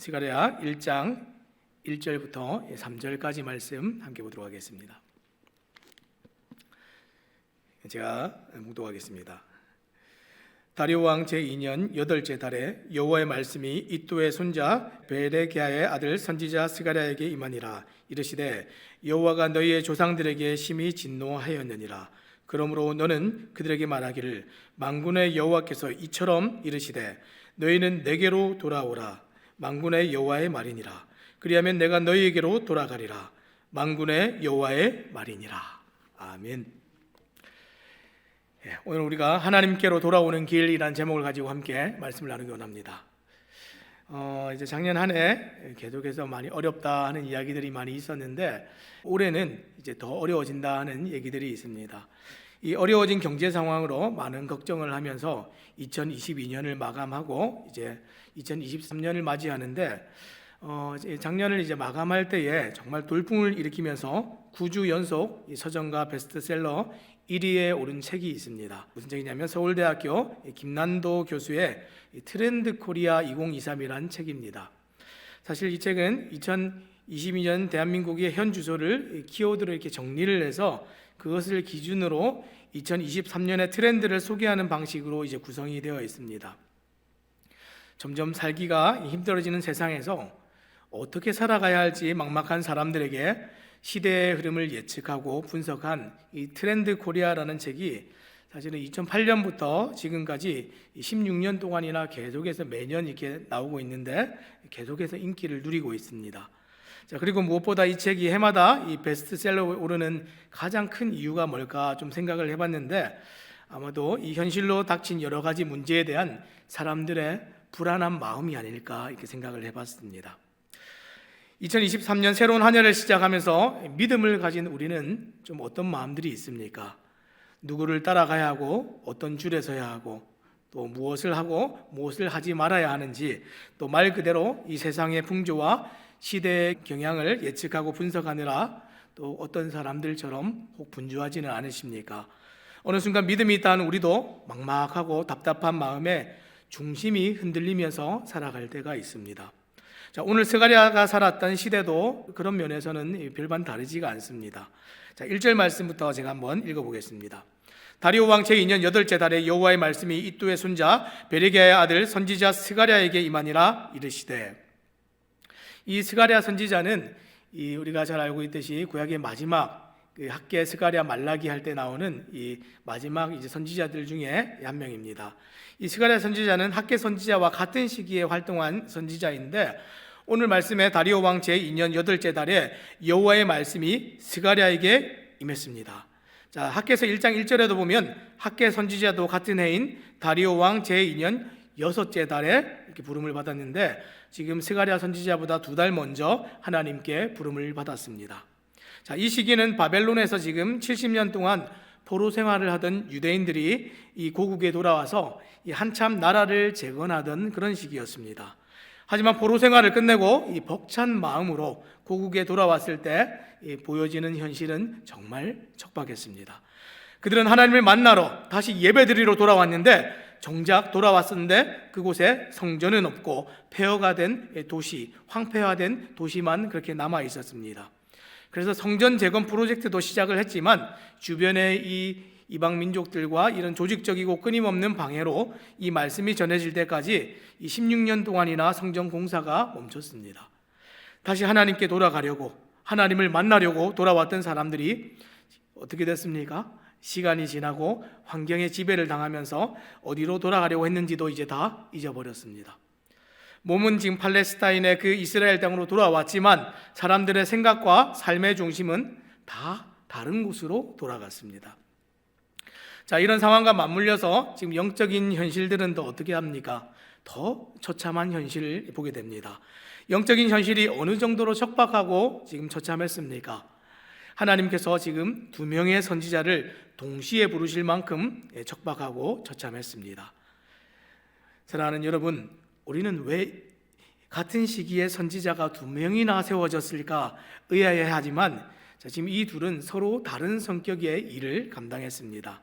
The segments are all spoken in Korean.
스가랴 1장 1절부터 3절까지 말씀 함께 보도록 하겠습니다. 제가 묵독하겠습니다. 다리오 왕 제2년 8째 달에 여호와의 말씀이 이도의 손자 베레기야의 아들 선지자 스가랴에게 임하니라. 이르시되 여호와가 너희의 조상들에게 심히 진노하였느니라. 그러므로 너는 그들에게 말하기를 만군의 여호와께서 이처럼 이르시되 너희는 내게로 돌아오라. 만군의 여호와의 말이니라. 그리하면 내가 너희에게로 돌아가리라. 만군의 여호와의 말이니라. 아멘. 오늘 우리가 하나님께로 돌아오는 길이라는 제목을 가지고 함께 말씀을 나누기 원합니다. 이제 작년 한 해 계속해서 많이 어렵다 하는 이야기들이 많이 있었는데 올해는 이제 더 어려워진다 하는 얘기들이 있습니다. 이 어려워진 경제 상황으로 많은 걱정을 하면서 2022년을 마감하고 이제 2023년을 맞이하는데 작년을 이제 마감할 때에 정말 돌풍을 일으키면서 9주 연속 서점가 베스트셀러 1위에 오른 책이 있습니다. 무슨 책이냐면 서울대학교 김난도 교수의 트렌드 코리아 2023이라는 책입니다. 사실 이 책은 2022년 대한민국의 현 주소를 키워드로 이렇게 정리를 해서 그것을 기준으로 2023년의 트렌드를 소개하는 방식으로 이제 구성이 되어 있습니다. 점점 살기가 힘들어지는 세상에서 어떻게 살아가야 할지 막막한 사람들에게 시대의 흐름을 예측하고 분석한 이 트렌드 코리아라는 책이 사실은 2008년부터 지금까지 16년 동안이나 계속해서 매년 이렇게 나오고 있는데 계속해서 인기를 누리고 있습니다. 자, 그리고 무엇보다 이 책이 해마다 이 베스트셀러에 오르는 가장 큰 이유가 뭘까 좀 생각을 해봤는데 아마도 이 현실로 닥친 여러 가지 문제에 대한 사람들의 불안한 마음이 아닐까 이렇게 생각을 해봤습니다. 2023년 새로운 한 해를 시작하면서 믿음을 가진 우리는 좀 어떤 마음들이 있습니까? 누구를 따라가야 하고 어떤 줄에 서야 하고 또 무엇을 하고 무엇을 하지 말아야 하는지 또 말 그대로 이 세상의 풍조와 시대의 경향을 예측하고 분석하느라 또 어떤 사람들처럼 혹 분주하지는 않으십니까? 어느 순간 믿음이 있다는 우리도 막막하고 답답한 마음에 중심이 흔들리면서 살아갈 때가 있습니다. 자, 오늘 스가랴가 살았던 시대도 그런 면에서는 별반 다르지가 않습니다. 자, 1절 말씀부터 제가 한번 읽어보겠습니다. 다리오 왕 제2년 8째 달에 여호와의 말씀이 이도의 손자 베레기야의 아들 선지자 스가랴에게 임하니라. 이르시되, 이 스가랴 선지자는 우리가 잘 알고 있듯이 구약의 마지막 학개 스가랴 말라기 할 때 나오는 이 마지막 이제 선지자들 중에 한 명입니다. 이 스가랴 선지자는 학개 선지자와 같은 시기에 활동한 선지자인데 오늘 말씀에 다리오 왕 제2년 8째 달에 여호와의 말씀이 스가랴에게 임했습니다. 자, 학개서 1장 1절에도 보면 학개 선지자도 같은 해인 다리오 왕 제2년 6째 달에 이렇게 부름을 받았는데 지금 스가랴 선지자보다 2달 먼저 하나님께 부름을 받았습니다. 자, 이 시기는 바벨론에서 지금 70년 동안 포로 생활을 하던 유대인들이 이 고국에 돌아와서 이 한참 나라를 재건하던 그런 시기였습니다. 하지만 포로 생활을 끝내고 이 벅찬 마음으로 고국에 돌아왔을 때 보여지는 현실은 정말 척박했습니다. 그들은 하나님을 만나러 다시 예배드리러 돌아왔는데 정작 돌아왔었는데 그곳에 성전은 없고 폐허가 된 도시, 황폐화된 도시만 그렇게 남아 있었습니다. 그래서 성전 재건 프로젝트도 시작을 했지만 주변의 이 이방 민족들과 이런 조직적이고 끊임없는 방해로 이 말씀이 전해질 때까지 이 16년 동안이나 성전 공사가 멈췄습니다. 다시 하나님께 돌아가려고 하나님을 만나려고 돌아왔던 사람들이 어떻게 됐습니까? 시간이 지나고 환경의 지배를 당하면서 어디로 돌아가려고 했는지도 이제 다 잊어버렸습니다. 몸은 지금 팔레스타인의 그 이스라엘 땅으로 돌아왔지만 사람들의 생각과 삶의 중심은 다 다른 곳으로 돌아갔습니다. 자, 이런 상황과 맞물려서 지금 영적인 현실들은 더 어떻게 합니까? 더 처참한 현실을 보게 됩니다. 영적인 현실이 어느 정도로 척박하고 지금 처참했습니까? 하나님께서 지금 2명의 선지자를 동시에 부르실 만큼 척박하고 처참했습니다. 사랑하는 여러분, 우리는 왜 같은 시기에 선지자가 2명이나 세워졌을까 의아해하지만 지금 이 둘은 서로 다른 성격의 일을 감당했습니다.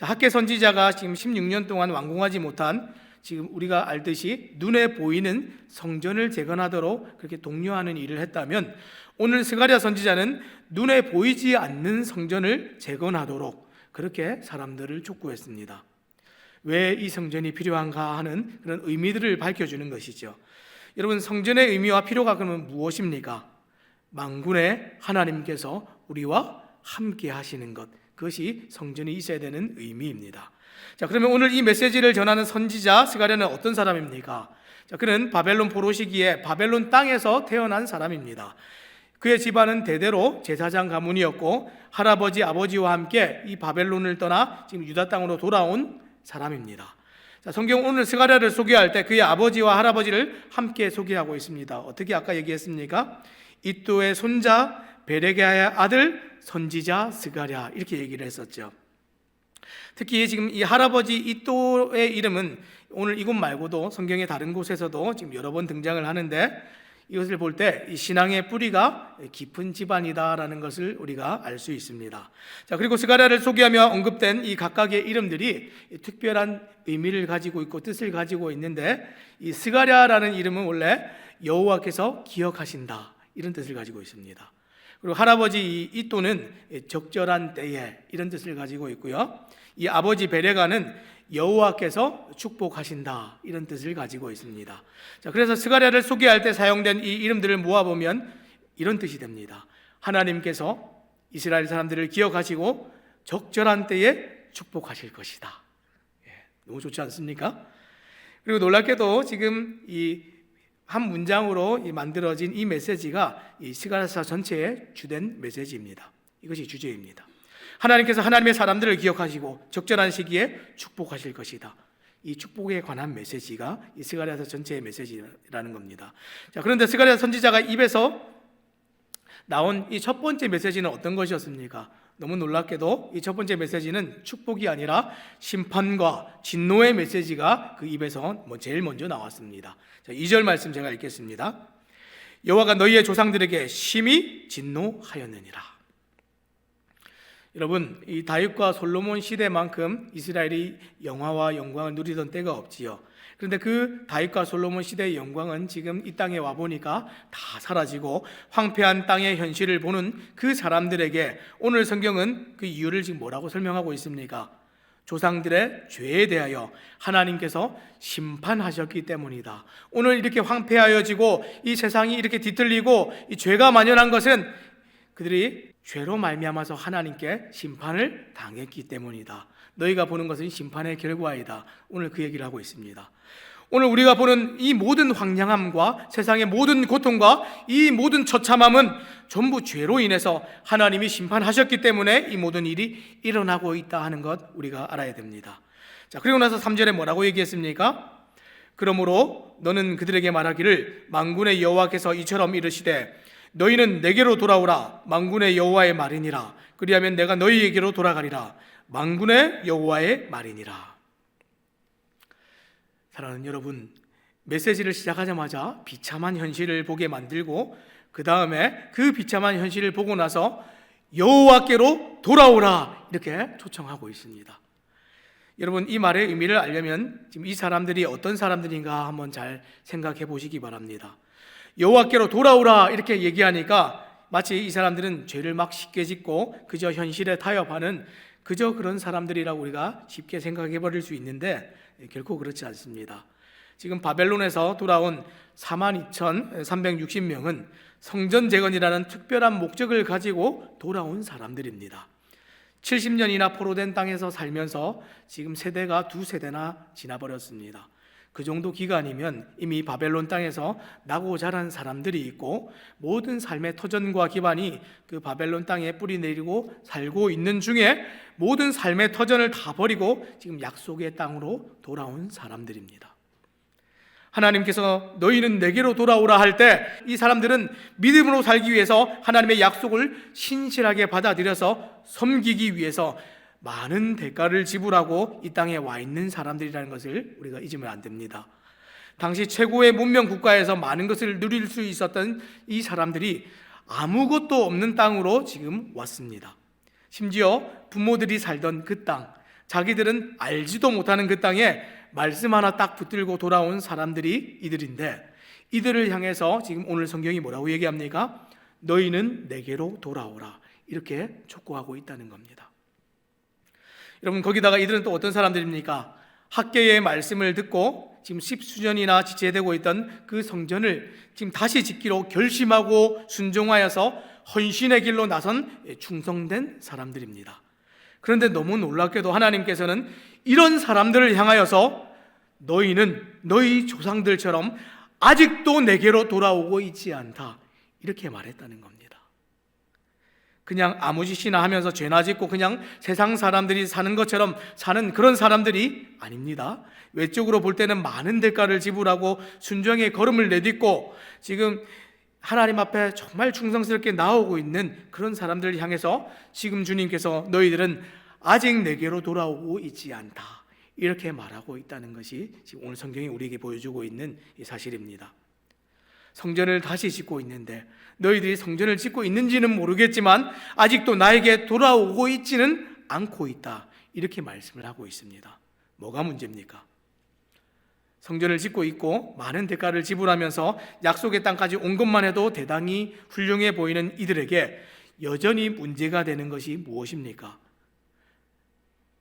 학개 선지자가 지금 16년 동안 완공하지 못한 지금 우리가 알듯이 눈에 보이는 성전을 재건하도록 그렇게 독려하는 일을 했다면, 오늘 스가랴 선지자는 눈에 보이지 않는 성전을 재건하도록 그렇게 사람들을 촉구했습니다. 왜 이 성전이 필요한가 하는 그런 의미들을 밝혀주는 것이죠. 여러분, 성전의 의미와 필요가 그러면 무엇입니까? 만군의 하나님께서 우리와 함께 하시는 것, 그것이 성전이 있어야 되는 의미입니다. 자, 그러면 오늘 이 메시지를 전하는 선지자 스가랴는 어떤 사람입니까? 자, 그는 바벨론 포로 시기에 바벨론 땅에서 태어난 사람입니다. 그의 집안은 대대로 제사장 가문이었고 할아버지 아버지와 함께 이 바벨론을 떠나 지금 유다 땅으로 돌아온 사람입니다. 자, 성경 오늘 스가랴를 소개할 때 그의 아버지와 할아버지를 함께 소개하고 있습니다. 어떻게 아까 얘기했습니까? 이또의 손자 베레게아의 아들 선지자 스가랴, 이렇게 얘기를 했었죠. 특히 지금 이 할아버지 이또의 이름은 오늘 이곳 말고도 성경의 다른 곳에서도 지금 여러 번 등장을 하는데, 이것을 볼 때 이 신앙의 뿌리가 깊은 집안이다라는 것을 우리가 알 수 있습니다. 자, 그리고 스가랴를 소개하며 언급된 이 각각의 이름들이 특별한 의미를 가지고 있고 뜻을 가지고 있는데, 이 스가랴라는 이름은 원래 여호와께서 기억하신다, 이런 뜻을 가지고 있습니다. 그리고 할아버지 이또는 적절한 때에, 이런 뜻을 가지고 있고요. 이 아버지 베레가는 여호와께서 축복하신다, 이런 뜻을 가지고 있습니다. 자, 그래서 스가랴를 소개할 때 사용된 이 이름들을 모아보면 이런 뜻이 됩니다. 하나님께서 이스라엘 사람들을 기억하시고 적절한 때에 축복하실 것이다. 너무 좋지 않습니까? 그리고 놀랍게도 지금 이 한 문장으로 만들어진 이 메시지가 이 스가랴서 전체의 주된 메시지입니다. 이것이 주제입니다. 하나님께서 하나님의 사람들을 기억하시고 적절한 시기에 축복하실 것이다. 이 축복에 관한 메시지가 이 스가랴서 전체의 메시지라는 겁니다. 자, 그런데 스가랴 선지자가 입에서 나온 이 첫 번째 메시지는 어떤 것이었습니까? 너무 놀랍게도 이 첫 번째 메시지는 축복이 아니라 심판과 진노의 메시지가 그 입에서 제일 먼저 나왔습니다. 자, 2절 말씀 제가 읽겠습니다. 여호와가 너희의 조상들에게 심히 진노하였느니라. 여러분, 이 다윗과 솔로몬 시대만큼 이스라엘이 영화와 영광을 누리던 때가 없지요. 그런데 그 다윗과 솔로몬 시대의 영광은 지금 이 땅에 와보니까 다 사라지고 황폐한 땅의 현실을 보는 그 사람들에게 오늘 성경은 그 이유를 지금 뭐라고 설명하고 있습니까? 조상들의 죄에 대하여 하나님께서 심판하셨기 때문이다. 오늘 이렇게 황폐하여지고 이 세상이 이렇게 뒤틀리고 이 죄가 만연한 것은 그들이 죄로 말미암아서 하나님께 심판을 당했기 때문이다. 너희가 보는 것은 심판의 결과이다. 오늘 그 얘기를 하고 있습니다. 오늘 우리가 보는 이 모든 황량함과 세상의 모든 고통과 이 모든 처참함은 전부 죄로 인해서 하나님이 심판하셨기 때문에 이 모든 일이 일어나고 있다 하는 것 우리가 알아야 됩니다. 자, 그리고 나서 3절에 뭐라고 얘기했습니까? 그러므로 너는 그들에게 말하기를 만군의 여호와께서 이처럼 이르시되 너희는 내게로 돌아오라. 만군의 여호와의 말이니라. 그리하면 내가 너희에게로 돌아가리라. 만군의 여호와의 말이니라. 사랑하는 여러분, 메시지를 시작하자마자 비참한 현실을 보게 만들고 그 다음에 그 비참한 현실을 보고 나서 여호와께로 돌아오라, 이렇게 초청하고 있습니다. 여러분, 이 말의 의미를 알려면 지금 이 사람들이 어떤 사람들인가 한번 잘 생각해 보시기 바랍니다. 여호와께로 돌아오라 이렇게 얘기하니까 마치 이 사람들은 죄를 막 쉽게 짓고 그저 현실에 타협하는 그저 그런 사람들이라고 우리가 쉽게 생각해 버릴 수 있는데 결코 그렇지 않습니다. 지금 바벨론에서 돌아온 42,360명은 성전 재건이라는 특별한 목적을 가지고 돌아온 사람들입니다. 70년이나 포로된 땅에서 살면서 지금 세대가 2세대나 지나버렸습니다. 그 정도 기간이면 이미 바벨론 땅에서 나고 자란 사람들이 있고 모든 삶의 터전과 기반이 그 바벨론 땅에 뿌리 내리고 살고 있는 중에 모든 삶의 터전을 다 버리고 지금 약속의 땅으로 돌아온 사람들입니다. 하나님께서 너희는 내게로 돌아오라 할 때 이 사람들은 믿음으로 살기 위해서 하나님의 약속을 신실하게 받아들여서 섬기기 위해서 많은 대가를 지불하고 이 땅에 와 있는 사람들이라는 것을 우리가 잊으면 안 됩니다. 당시 최고의 문명 국가에서 많은 것을 누릴 수 있었던 이 사람들이 아무것도 없는 땅으로 지금 왔습니다. 심지어 부모들이 살던 그 땅, 자기들은 알지도 못하는 그 땅에 말씀 하나 딱 붙들고 돌아온 사람들이 이들인데, 이들을 향해서 지금 오늘 성경이 뭐라고 얘기합니까? 너희는 내게로 돌아오라, 이렇게 촉구하고 있다는 겁니다. 여러분, 거기다가 이들은 또 어떤 사람들입니까? 학개의 말씀을 듣고 지금 십수년이나 지체되고 있던 그 성전을 지금 다시 짓기로 결심하고 순종하여서 헌신의 길로 나선 충성된 사람들입니다. 그런데 너무 놀랍게도 하나님께서는 이런 사람들을 향하여서 너희는 너희 조상들처럼 아직도 내게로 돌아오고 있지 않다, 이렇게 말했다는 겁니다. 그냥 아무 짓이나 하면서 죄나 짓고 그냥 세상 사람들이 사는 것처럼 사는 그런 사람들이 아닙니다. 외적으로 볼 때는 많은 대가를 지불하고 순종의 걸음을 내딛고 지금 하나님 앞에 정말 충성스럽게 나오고 있는 그런 사람들을 향해서 지금 주님께서 너희들은 아직 내게로 돌아오고 있지 않다, 이렇게 말하고 있다는 것이 지금 오늘 성경이 우리에게 보여주고 있는 이 사실입니다. 성전을 다시 짓고 있는데 너희들이 성전을 짓고 있는지는 모르겠지만 아직도 나에게 돌아오고 있지는 않고 있다, 이렇게 말씀을 하고 있습니다. 뭐가 문제입니까? 성전을 짓고 있고 많은 대가를 지불하면서 약속의 땅까지 온 것만 해도 대단히 훌륭해 보이는 이들에게 여전히 문제가 되는 것이 무엇입니까?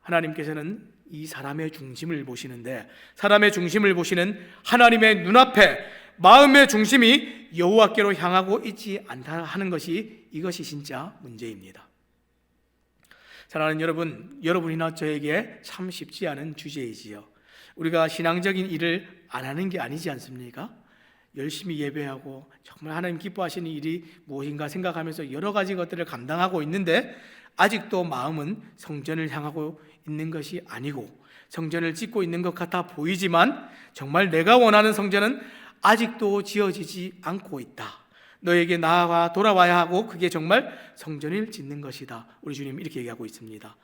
하나님께서는 이 사람의 중심을 보시는데, 사람의 중심을 보시는 하나님의 눈앞에 마음의 중심이 여호와께로 향하고 있지 않다 하는 것이, 이것이 진짜 문제입니다. 사랑하는 여러분, 여러분이나 저에게 참 쉽지 않은 주제이지요. 우리가 신앙적인 일을 안 하는 게 아니지 않습니까? 열심히 예배하고 정말 하나님 기뻐하시는 일이 무엇인가 생각하면서 여러 가지 것들을 감당하고 있는데 아직도 마음은 성전을 향하고 있는 것이 아니고 성전을 짓고 있는 것 같아 보이지만 정말 내가 원하는 성전은 아직도 지어지지 않고 있다. 너에게 나아가 돌아와야 하고 그게 정말 성전을 짓는 것이다. 우리 주님 이렇게 얘기하고 있습니다.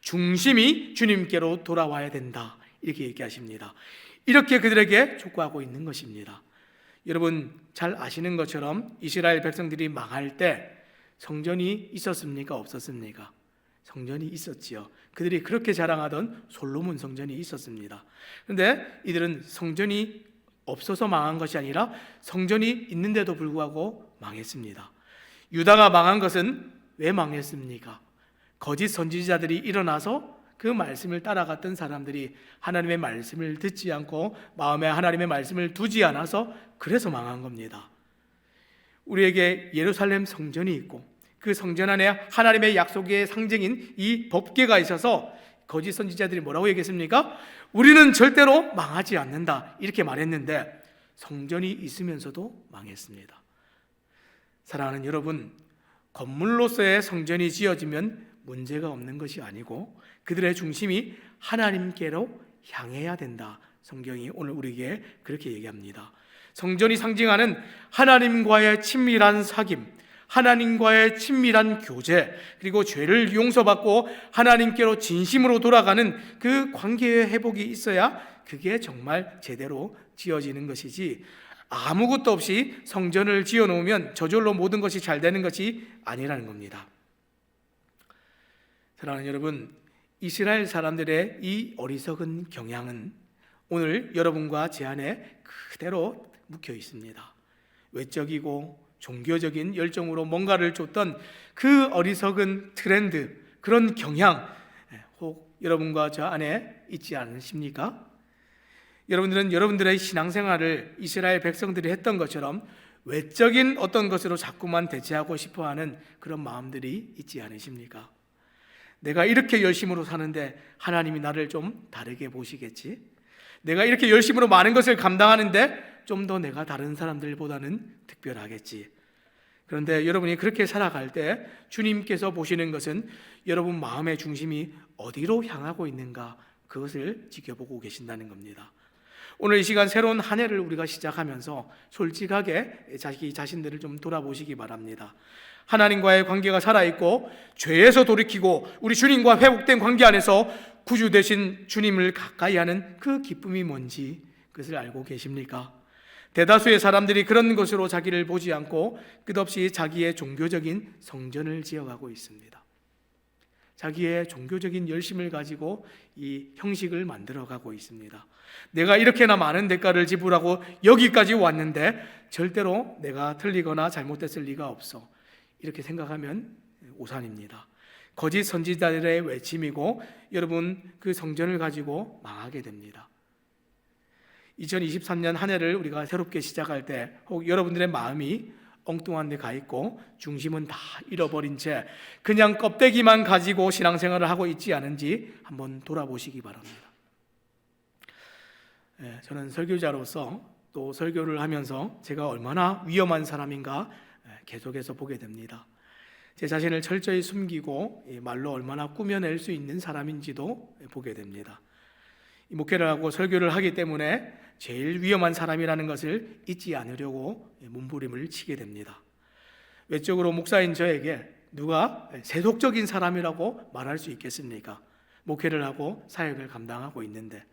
중심이 주님께로 돌아와야 된다, 이렇게 얘기하십니다. 이렇게 그들에게 촉구하고 있는 것입니다. 여러분 잘 아시는 것처럼 이스라엘 백성들이 망할 때 성전이 있었습니까? 없었습니까? 성전이 있었지요. 그들이 그렇게 자랑하던 솔로몬 성전이 있었습니다. 그런데 이들은 성전이 없어서 망한 것이 아니라 성전이 있는데도 불구하고 망했습니다. 유다가 망한 것은 왜 망했습니까? 거짓 선지자들이 일어나서 그 말씀을 따라갔던 사람들이 하나님의 말씀을 듣지 않고 마음에 하나님의 말씀을 두지 않아서 그래서 망한 겁니다. 우리에게 예루살렘 성전이 있고 그 성전 안에 하나님의 약속의 상징인 이 법궤가 있어서 거짓 선지자들이 뭐라고 얘기했습니까? 우리는 절대로 망하지 않는다, 이렇게 말했는데 성전이 있으면서도 망했습니다. 사랑하는 여러분, 건물로서의 성전이 지어지면 문제가 없는 것이 아니고 그들의 중심이 하나님께로 향해야 된다. 성경이 오늘 우리에게 그렇게 얘기합니다. 성전이 상징하는 하나님과의 친밀한 사귐, 하나님과의 친밀한 교제, 그리고 죄를 용서받고 하나님께로 진심으로 돌아가는 그 관계의 회복이 있어야 그게 정말 제대로 지어지는 것이지, 아무것도 없이 성전을 지어놓으면 저절로 모든 것이 잘 되는 것이 아니라는 겁니다. 사랑하는 여러분, 이스라엘 사람들의 이 어리석은 경향은 오늘 여러분과 제 안에 그대로 묵혀 있습니다. 외적이고 종교적인 열정으로 뭔가를 쫓던 그 어리석은 트렌드, 그런 경향 혹 여러분과 저 안에 있지 않으십니까? 여러분들은 여러분들의 신앙생활을 이스라엘 백성들이 했던 것처럼 외적인 어떤 것으로 자꾸만 대체하고 싶어하는 그런 마음들이 있지 않으십니까? 내가 이렇게 열심으로 사는데 하나님이 나를 좀 다르게 보시겠지? 내가 이렇게 열심으로 많은 것을 감당하는데 좀 더 내가 다른 사람들보다는 특별하겠지. 그런데 여러분이 그렇게 살아갈 때 주님께서 보시는 것은 여러분 마음의 중심이 어디로 향하고 있는가, 그것을 지켜보고 계신다는 겁니다. 오늘 이 시간 새로운 한 해를 우리가 시작하면서 솔직하게 자기 자신들을 좀 돌아보시기 바랍니다. 하나님과의 관계가 살아있고 죄에서 돌이키고 우리 주님과 회복된 관계 안에서 구주 되신 주님을 가까이 하는 그 기쁨이 뭔지 그것을 알고 계십니까? 대다수의 사람들이 그런 것으로 자기를 보지 않고 끝없이 자기의 종교적인 성전을 지어가고 있습니다. 자기의 종교적인 열심을 가지고 이 형식을 만들어가고 있습니다. 내가 이렇게나 많은 대가를 지불하고 여기까지 왔는데 절대로 내가 틀리거나 잘못됐을 리가 없어, 이렇게 생각하면 오산입니다. 거짓 선지자들의 외침이고 여러분 그 성전을 가지고 망하게 됩니다. 2023년 한 해를 우리가 새롭게 시작할 때 혹 여러분들의 마음이 엉뚱한 데 가 있고 중심은 다 잃어버린 채 그냥 껍데기만 가지고 신앙생활을 하고 있지 않은지 한번 돌아보시기 바랍니다. 저는 설교자로서 또 설교를 하면서 제가 얼마나 위험한 사람인가 계속해서 보게 됩니다. 제 자신을 철저히 숨기고 말로 얼마나 꾸며낼 수 있는 사람인지도 보게 됩니다. 목회를 하고 설교를 하기 때문에 제일 위험한 사람이라는 것을 잊지 않으려고 몸부림을 치게 됩니다. 외적으로 목사인 저에게 누가 세속적인 사람이라고 말할 수 있겠습니까? 목회를 하고 사역을 감당하고 있는데.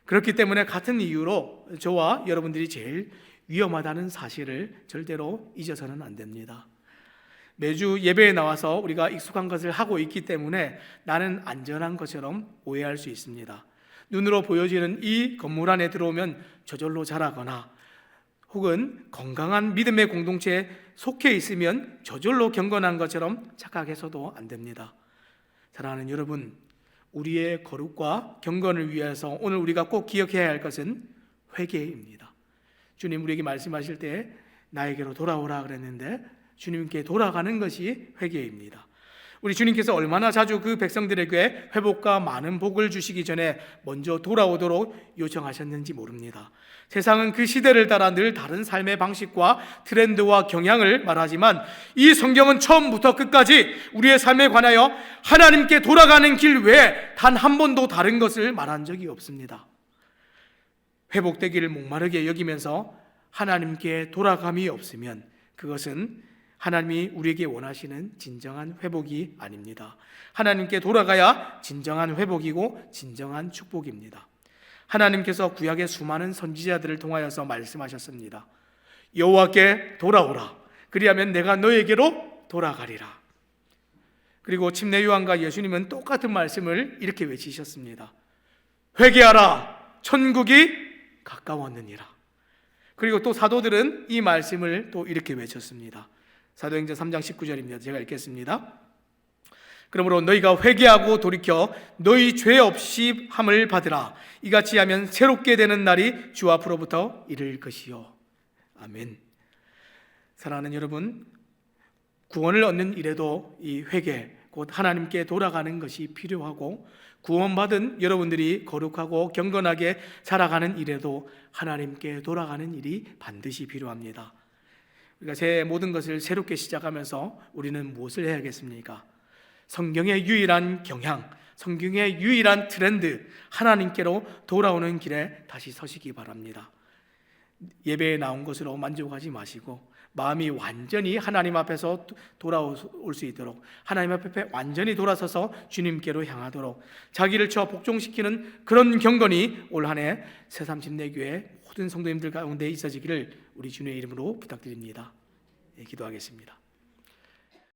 그렇기 때문에 같은 이유로 저와 여러분들이 제일 위험하다는 사실을 절대로 잊어서는 안 됩니다. 매주 예배에 나와서 우리가 익숙한 것을 하고 있기 때문에 나는 안전한 것처럼 오해할 수 있습니다. 눈으로 보여지는 이 건물 안에 들어오면 저절로 자라거나 혹은 건강한 믿음의 공동체에 속해 있으면 저절로 경건한 것처럼 착각해서도 안 됩니다. 사랑하는 여러분, 우리의 거룩과 경건을 위해서 오늘 우리가 꼭 기억해야 할 것은 회개입니다. 주님 우리에게 말씀하실 때 나에게로 돌아오라 그랬는데 주님께 돌아가는 것이 회개입니다. 우리 주님께서 얼마나 자주 그 백성들에게 회복과 많은 복을 주시기 전에 먼저 돌아오도록 요청하셨는지 모릅니다. 세상은 그 시대를 따라 늘 다른 삶의 방식과 트렌드와 경향을 말하지만 이 성경은 처음부터 끝까지 우리의 삶에 관하여 하나님께 돌아가는 길 외에 단 한 번도 다른 것을 말한 적이 없습니다. 회복되기를 목마르게 여기면서 하나님께 돌아감이 없으면 그것은 하나님이 우리에게 원하시는 진정한 회복이 아닙니다. 하나님께 돌아가야 진정한 회복이고 진정한 축복입니다. 하나님께서 구약의 수많은 선지자들을 통하여서 말씀하셨습니다. 여호와께 돌아오라. 그리하면 내가 너에게로 돌아가리라. 그리고 침례 요한과 예수님은 똑같은 말씀을 이렇게 외치셨습니다. 회개하라. 천국이 가까웠느니라. 그리고 또 사도들은 이 말씀을 또 이렇게 외쳤습니다. 사도행전 3장 19절입니다. 제가 읽겠습니다. 그러므로 너희가 회개하고 돌이켜 너희 죄 없이 함을 받으라. 이같이 하면 새롭게 되는 날이 주 앞으로부터 이를 것이요. 아멘. 사랑하는 여러분, 구원을 얻는 일에도 이 회개, 곧 하나님께 돌아가는 것이 필요하고 구원받은 여러분들이 거룩하고 경건하게 살아가는 일에도 하나님께 돌아가는 일이 반드시 필요합니다. 우리가 제 모든 것을 새롭게 시작하면서 우리는 무엇을 해야겠습니까? 성경의 유일한 경향, 성경의 유일한 트렌드, 하나님께로 돌아오는 길에 다시 서시기 바랍니다. 예배에 나온 것으로 만족하지 마시고 마음이 완전히 하나님 앞에서 돌아올 수 있도록, 하나님 앞에 완전히 돌아서서 주님께로 향하도록 자기를 쳐 복종시키는 그런 경건이 올 한 해 새삼 집내교회 모든 성도님들 가운데 있어지기를 우리 주님의 이름으로 부탁드립니다. 기도하겠습니다.